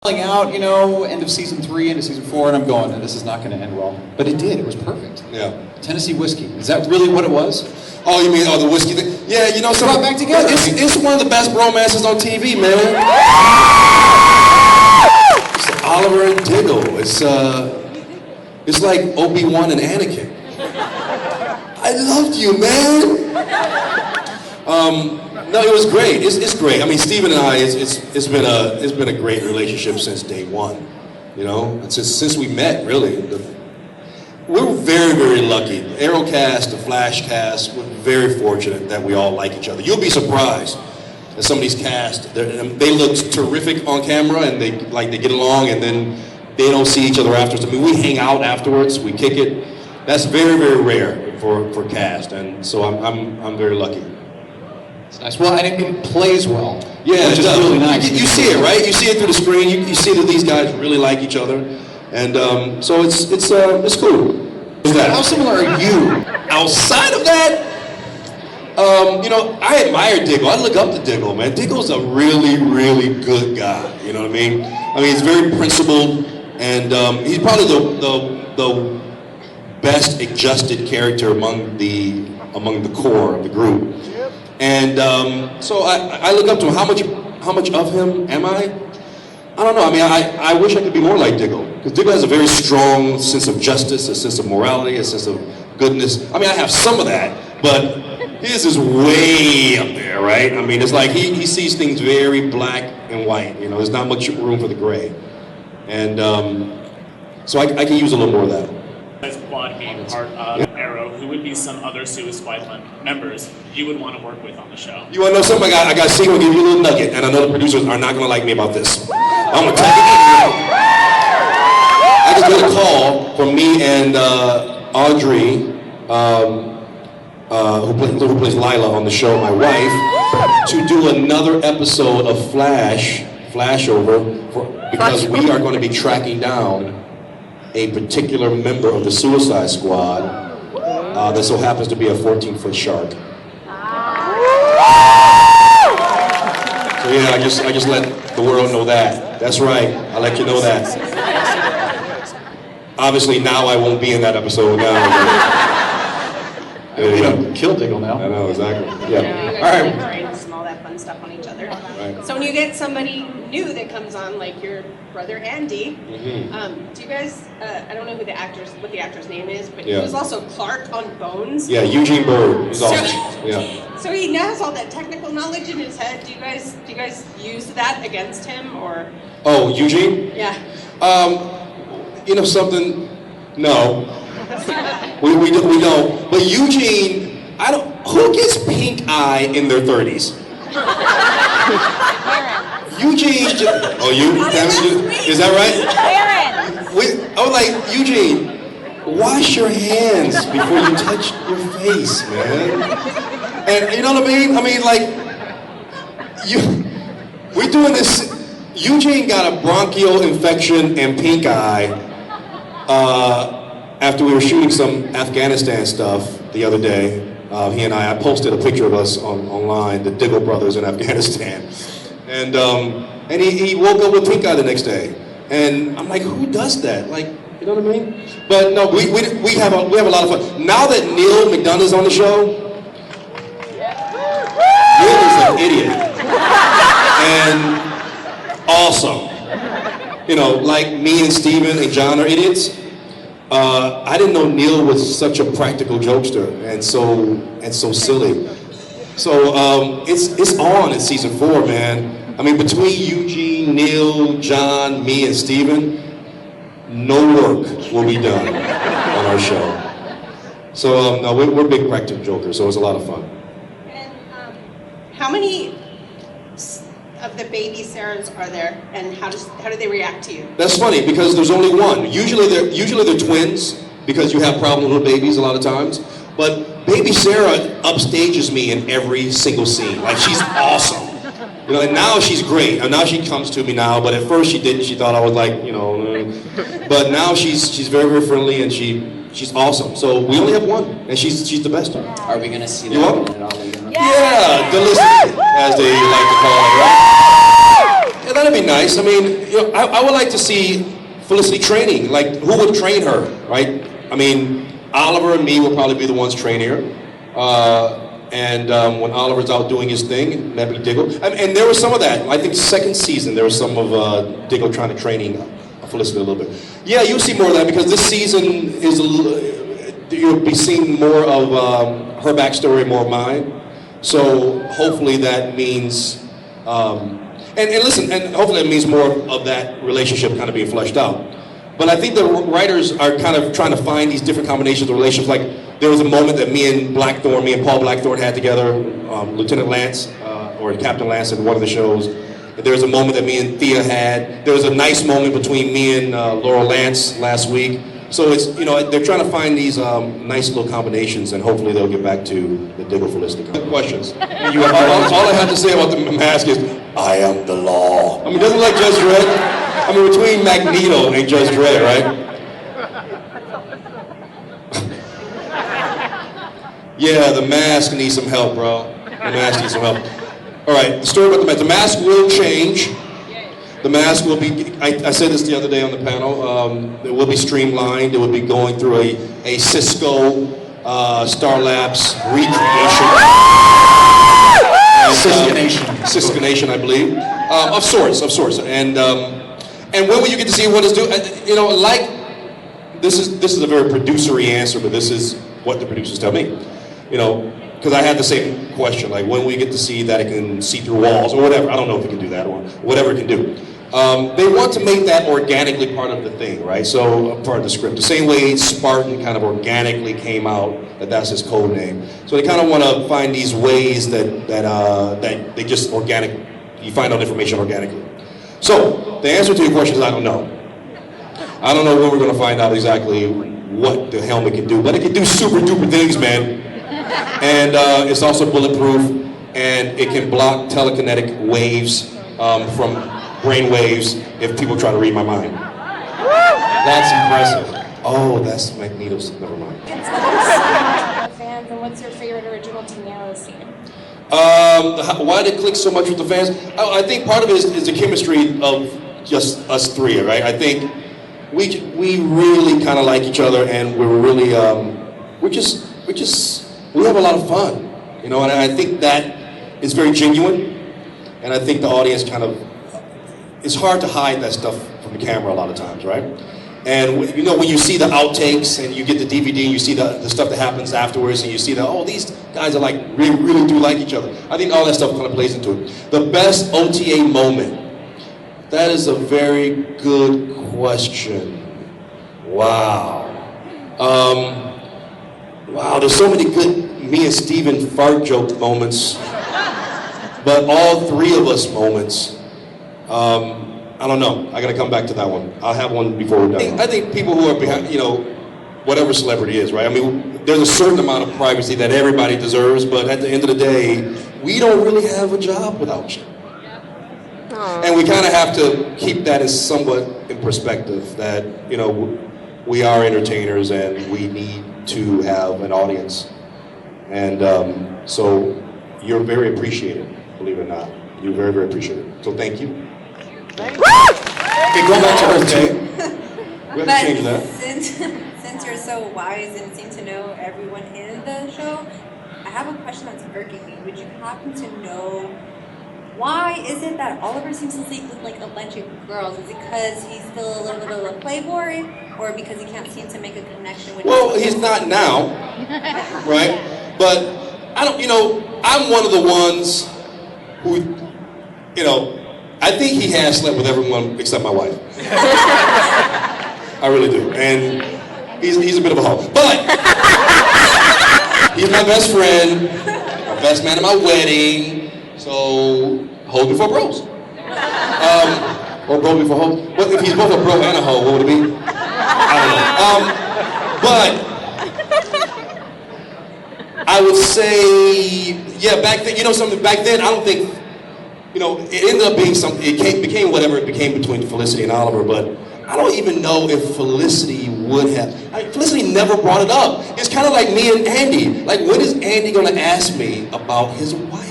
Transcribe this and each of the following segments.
Out, end of season 3, into season 4, and I'm going, this is not going to end well. But it did. It was perfect. Yeah. Tennessee whiskey. Is that really what it was? Oh, you mean the whiskey thing? Yeah, so brought back together. It's one of the best bromances on TV, man. It's Oliver and Diggle. It's like Obi-Wan and Anakin. I loved you, man. No, it was great. It's great. I mean, Steven and I, it's been a great relationship since day one. And since we met, really. We're very, very lucky. The Arrowcast, the Flashcast, we're very fortunate that we all like each other. You'll be surprised at some of these casts. They look terrific on camera, and they get along, and then they don't see each other afterwards. I mean, we hang out afterwards. We kick it. That's very, very rare for cast, and so I'm very lucky. It's nice. Well, and it plays well. Yeah, which is really nice. You see it, right? You see it through the screen. You see that these guys really like each other, and so it's cool. How similar are you? Outside of that, I admire Diggle. I look up to Diggle, man. Diggle's a really, really good guy. You know what I mean? He's very principled, and he's probably the best adjusted character among the core of the group. And so I look up to him. How much of him am I? I don't know. I mean, I wish I could be more like Diggle, because Diggle has a very strong sense of justice, a sense of morality, a sense of goodness. I mean, I have some of that, but his is way up there, right? I mean, it's like he sees things very black and white. There's not much room for the gray, and so I can use a little more of that. As Quad being part of Arrow, who would be some other Suicide Squad members you would want to work with on the show? You want to know something? I got to see. I'm going to give you a little nugget, and I know the producers are not going to like me about this. I'm going to tell you. I just got a call from me and Audrey, who plays Lila on the show, my wife, to do another episode of Flashover, because we are going to be tracking down a particular member of the Suicide Squad that so happens to be a 14-foot shark. So yeah, I just let the world know that. That's right, I let you know that. Obviously now I won't be in that episode now. Kill Diggle now. I know, exactly. Yeah. All right. Pranks and all that fun stuff on each other. Right. So when you get somebody new that comes on, like your brother Andy, do you guys? I don't know what the actor's name is, but he was also Clark on Bones. Yeah, Eugene Bird. He's awesome. Yeah. So he now has all that technical knowledge in his head. Do you guys use that against him or? Oh, Eugene? Yeah. Something? No. We don't. But Eugene, who gets pink eye in their 30s? Eugene, is that right? I was like, Eugene, wash your hands before you touch your face, man. And you know what I mean? I mean, like, we're doing this. Eugene got a bronchial infection and pink eye after we were shooting some Afghanistan stuff the other day. He and I posted a picture of us online, the Diggle brothers in Afghanistan. And he woke up with pink eye the next day. And I'm like, who does that? Like, you know what I mean? But no, we have a lot of fun. Now that Neil McDonough's on the show, Neil is an idiot. And awesome. Like me and Steven and John are idiots. I didn't know Neil was such a practical jokester and so silly. So it's on in season 4, man. I mean, between Eugene, Neil, John, me, and Steven, no work will be done on our show. So no, we're big practical jokers, so it's a lot of fun. And how many of the baby Sarahs are there, and how do they react to you? That's funny because there's only one. Usually they're twins because you have problems with babies a lot of times. But baby Sarah upstages me in every single scene. Like, she's awesome. And now she's great. And now she comes to me now, but at first she didn't. She thought I was like, but now she's very, very friendly, and she's awesome. So we only have one, and she's the best. Are we gonna see that? You want? Yeah, Delicity, as they like to call it, right? Yeah, that'd be nice. I mean, I would like to see Felicity training. Like, who would train her, right? I mean, Oliver and me will probably be the ones training her. When Oliver's out doing his thing, maybe Diggle. And there was some of that. I think second season, there was some of Diggle trying to training Felicity a little bit. Yeah, you'll see more of that because this season is you'll be seeing more of her backstory, more of mine. So hopefully that means, and hopefully that means more of that relationship kind of being fleshed out. But I think the writers are kind of trying to find these different combinations of relationships. Like there was a moment that me and Paul Blackthorne had together, Lieutenant Lance, or Captain Lance in one of the shows. There was a moment that me and Thea had. There was a nice moment between me and Laurel Lance last week. So it's, they're trying to find these nice little combinations, and hopefully they'll get back to the Diggle Felicity. Questions? All I have to say about the mask is, I am the law. I mean, doesn't like Judge Dredd? I mean, between Magneto and Judge Dredd, right? Yeah, the mask needs some help, bro. The mask needs some help. All right, the story about the mask. The mask will change. The mask will be, I said this the other day on the panel, it will be streamlined. It will be going through a Cisco Star Labs recreation. Cisconation, I believe. Of sorts. And when will you get to see what it's doing? This is a very producery answer, but this is what the producers tell me. Because I had the same question, like when we get to see that it can see through walls or whatever. I don't know if it can do that or whatever it can do. They want to make that organically part of the thing, right? So part of the script. The same way Spartan kind of organically came out, that's his code name. So they kind of want to find these ways that they just you find out information organically. So the answer to your question is I don't know. I don't know when we're going to find out exactly what the helmet can do, but it can do super duper things, man. And it's also bulletproof, and it can block telekinetic waves from brain waves if people try to read my mind. That's impressive. Oh, that's Magneto's. Never mind. Fans, and what's your favorite original Tinero scene? Why did it click so much with the fans? I think part of it is the chemistry of just us three, right? I think we really kind of like each other, and we're really we have a lot of fun, and I think that is very genuine, and I think the audience it's hard to hide that stuff from the camera a lot of times, right? And when you see the outtakes and you get the DVD and you see the stuff that happens afterwards and you see that, oh, these guys are really do like each other. I think all that stuff kind of plays into it. The best OTA moment, that is a very good question. Wow. Wow, there's so many good me and Steven fart joke moments, but all three of us moments, I don't know. I gotta come back to that one. I'll have one before we're done. I think people who are behind, whatever celebrity is, right? I mean, there's a certain amount of privacy that everybody deserves, but at the end of the day, we don't really have a job without you. And we kind of have to keep that as somewhat in perspective that, we are entertainers and we need to have an audience. And so you're very appreciated, believe it or not. You're very, very appreciated. So thank you. Okay, go back to Earth Day. We have to change that. Since you're so wise and seem to know everyone in the show, I have a question that's irking me. Would you happen to know why is it that Oliver seems to sleep with a bunch of girls? Is it because he's still a little bit of a playboy, or because he can't seem to make a connection with? Well, he's not now, right? But I don't. I'm one of the ones who, I think he has slept with everyone except my wife. I really do. And he's a bit of a hoe. But he's my best friend, my best man at my wedding. So hold before bros. Or bro before hoe. Well, if he's both a bro and a hoe, what would it be? I don't know. But I would say, yeah, back then, back then I don't think, it ended up being something, it became whatever it became between Felicity and Oliver, but I don't even know if Felicity would have. Felicity never brought it up. It's kind of like me and Andy. Like, when is Andy going to ask me about his wife?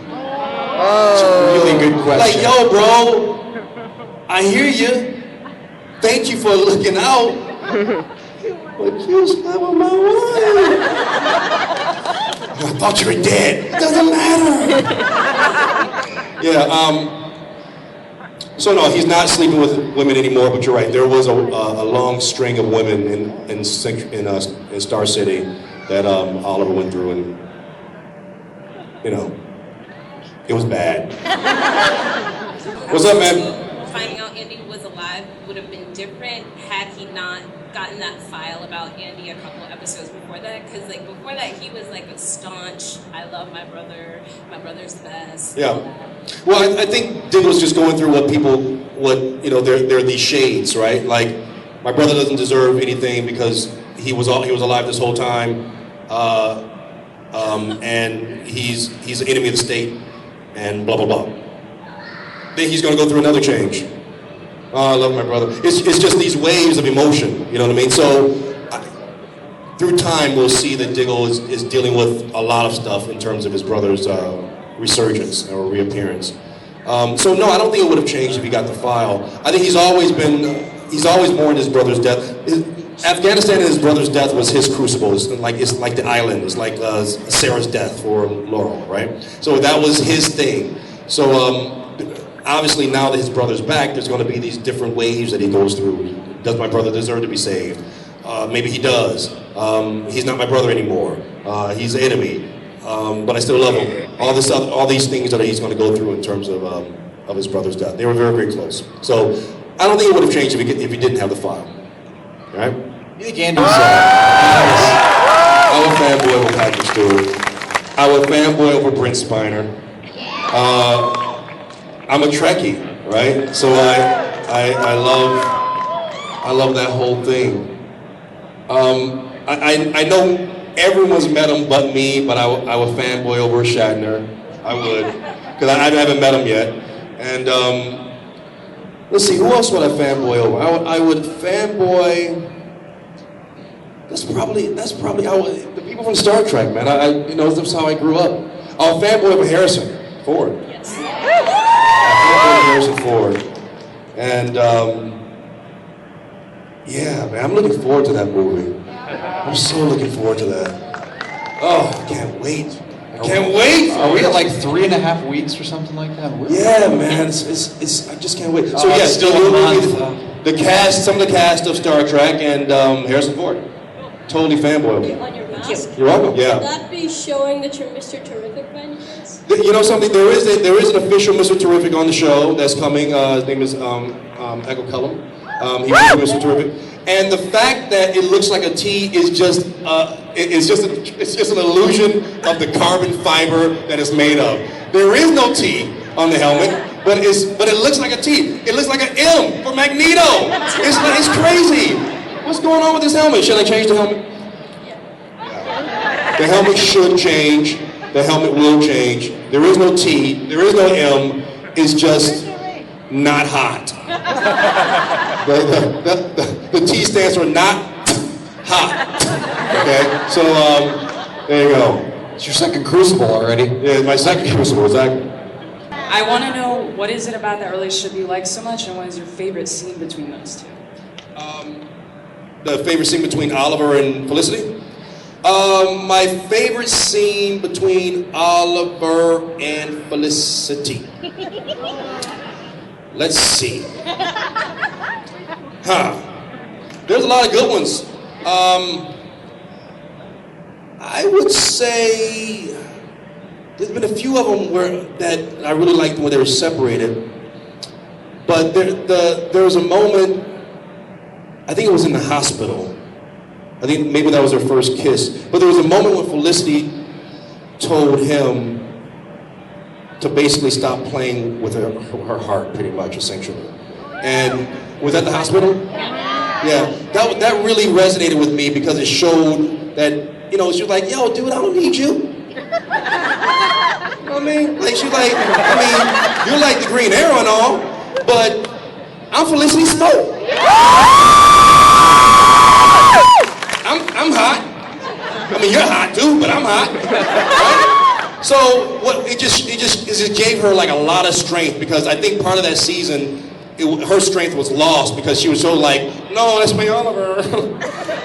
That's a really good question. Like, yo, bro, I hear you. Thank you for looking out. But you slept with my wife. I thought you were dead. It doesn't matter. Yeah, so no, he's not sleeping with women anymore, but you're right. There was a long string of women in Star City that Oliver went through, and, you know, it was bad. What's up, man? Finding out Andy was alive would have been different had he not gotten that file about Andy a couple episodes before that. Because like before that, he was like a staunch, I love my brother's the best. Yeah. Well, I think Diggle's just going through there are these shades, right? Like, my brother doesn't deserve anything because he was alive this whole time, and he's an enemy of the state, and blah blah blah. Then he's going to go through another change. Oh, I love my brother. It's just these waves of emotion, you know what I mean? So through time, we'll see that Diggle is dealing with a lot of stuff in terms of his brother's resurgence or reappearance. So no, I don't think it would have changed if he got the file. I think he's always mourned his brother's death. Afghanistan and his brother's death was his crucible. It's like the island. It's like Sarah's death for Laurel, right? So that was his thing. So obviously now that his brother's back, there's going to be these different waves that he goes through. Does my brother deserve to be saved? Maybe he does. He's not my brother anymore. He's the enemy. But I still love him. All these things that he's going to go through in terms of his brother's death. They were very, very close. So I don't think it would have changed if he didn't have the file. All right? You think Andy's I would fanboy over Patrick Stewart. I would fanboy over Brent Spiner. I'm a Trekkie, right? So I love that whole thing. I know everyone's met him but me, but I would fanboy over Shatner. I would, because I haven't met him yet. And let's see, who else would I fanboy over? I would fanboy. That's probably the people from Star Trek, man. That's how I grew up. I'll fanboy over Harrison Ford. Yes. Harrison Ford. And yeah, man, I'm looking forward to that movie. I'm so looking forward to that. Oh, I can't wait. I can't wait. Are we at like 3.5 weeks or something like that? Yeah, man. It's I just can't wait. So yeah, still you'll a month. the cast, some of the cast of Star Trek, and Harrison Ford. Totally fanboy. On your mask. You're welcome. Yeah. Would that be showing that you're Mr. Terrific by any chance? You know something? There is an official Mr. Terrific on the show that's coming. His name is Echo Cullum. He was Mr. Terrific. And the fact that it looks like a T is just it's just an illusion of the carbon fiber that it's made of. There is no T on the helmet, but it looks like a T. It looks like an M for Magneto. It's crazy. What's going on with this helmet? Should I change the helmet? The helmet should change. The helmet will change. There is no T. There is no M. It's just not hot. The T stands for not hot. Okay, so there you go. It's your second Crucible already. Yeah, my second Crucible, exactly. I want to know, what is it about that relationship you like so much, and what is your favorite scene between those two? The favorite scene between Oliver and Felicity? My favorite scene between Oliver and Felicity. Let's see. There's a lot of good ones. I would say there's been a few of them that I really liked when they were separated. But there was a moment, I think it was in the hospital. I think maybe that was their first kiss. But there was a moment when Felicity told him to basically stop playing with her heart, pretty much, essentially. And was that the hospital? Yeah, that really resonated with me because it showed that, she was like, yo, dude, I don't need you. I mean, you're like the Green Arrow and all, but I'm Felicity Smoke. I'm hot. I mean, you're hot too, but I'm hot. Right? So it just gave her like a lot of strength because I think part of that season her strength was lost because she was so like, no, that's my Oliver.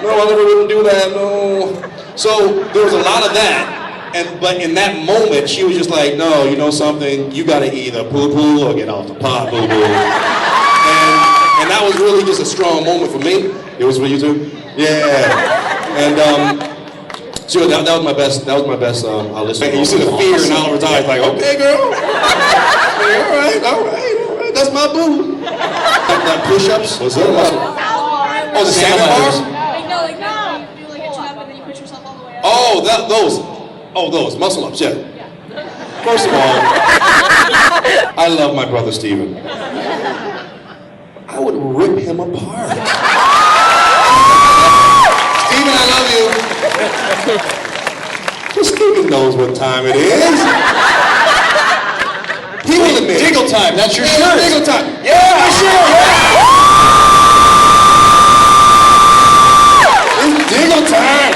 No, Oliver wouldn't do that, no. So there was a lot of that. But in that moment, she was just like, no, you know something? You gotta either poo-poo or get off the pot, boo-boo. And that was really just a strong moment for me. It was for you too? Yeah. And so that was my best, listen. And you see the fear in Oliver's eyes, like, okay, girl. Okay, all right. That's my boo. Like push-ups? What's that? Oh, the Santa bars? Like, no, you do like a chin up and then you push yourself all the way up. Oh, those muscle-ups, yeah. First of all, I love my brother Steven. I would rip him apart. Steven, I love you. Well, Steven knows what time it is. He will admit. Diggle time, that's your shirt. Diggle time. Yeah, my shirt. It's Diggle time.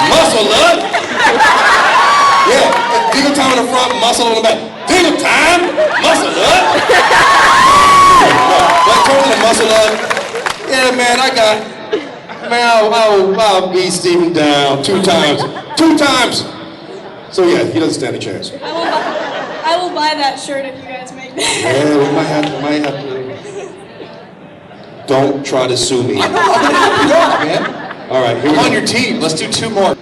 Muscle up. Yeah, Diggle time in the front, muscle on the back. Diggle time, muscle up. But totally muscle up. Yeah, man, I'll beat Steven down 2 times. 2 times. So yeah, he doesn't stand a chance. I will buy that shirt if you guys make that. Yeah, we might have to. Don't try to sue me. I'm gonna help you out, man. All right, here we I'm go. on your team. Let's do 2 more.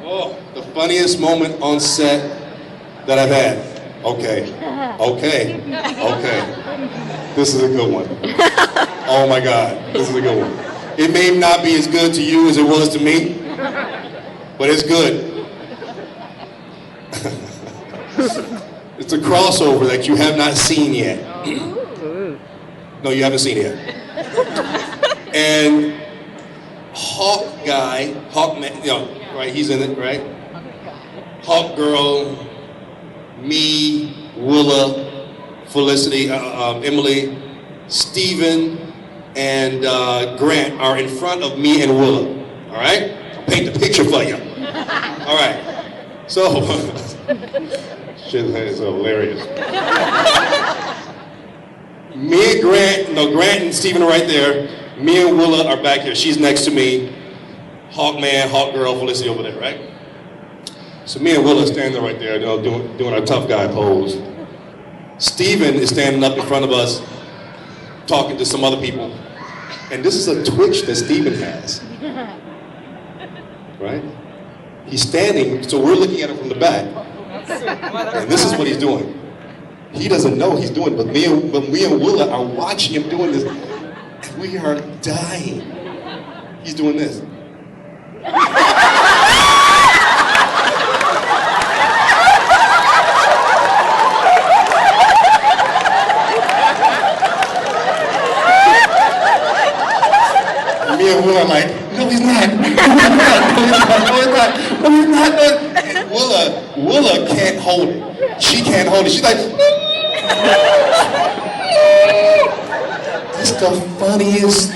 Oh, the funniest moment on set that I've had. Okay. This is a good one. Oh my God, this is a good one. It may not be as good to you as it was to me, but it's good. It's a crossover that you have not seen yet. No, you haven't seen it yet. And Hawkman, right? He's in it, right? Hawk Girl, me, Willa, Felicity, Emily, Steven, and Grant are in front of me and Willa. All right? I'll paint the picture for you. All right. So, shit, that is hilarious. Me and Grant and Steven are right there. Me and Willa are back here. She's next to me. Hawkman, Hawk Girl, Felicity over there, right? So me and Willa are standing there right there, doing our tough guy pose. Steven is standing up in front of us, talking to some other people. And this is a twitch that Steven has. Right? He's standing, so we're looking at him from the back. And this is what he's doing. He doesn't know he's doing, but me and Willa are watching him doing this. We are dying. He's doing this. Me and Willa are like, no, he's not. No, he's not. And Willa can't hold it. She can't hold it. She's like, it's the funniest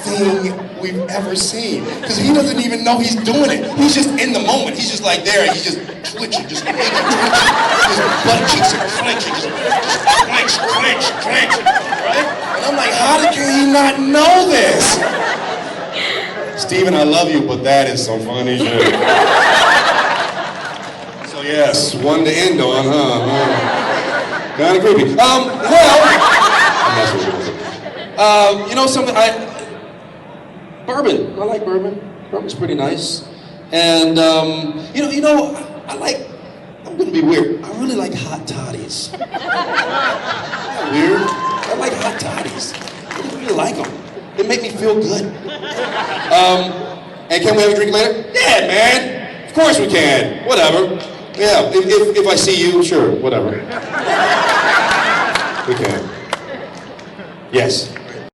thing we've ever seen. Because he doesn't even know he's doing it. He's just in the moment. He's just like there, and he's just twitching, just twitching. His butt cheeks are clenching, just clench, right? And I'm like, how can he not know this? Steven, I love you, but that is some funny shit. So yes, one to end on, huh? Kind of creepy. I'm messing with you. You know something? Bourbon. I like bourbon. Bourbon's pretty nice. And I'm gonna be weird. I really like hot toddies. Weird. I like hot toddies. I really like them. They make me feel good. And can we have a drink later? Yeah, man. Of course we can. Whatever. Yeah, if I see you, sure, whatever. We can. Yes.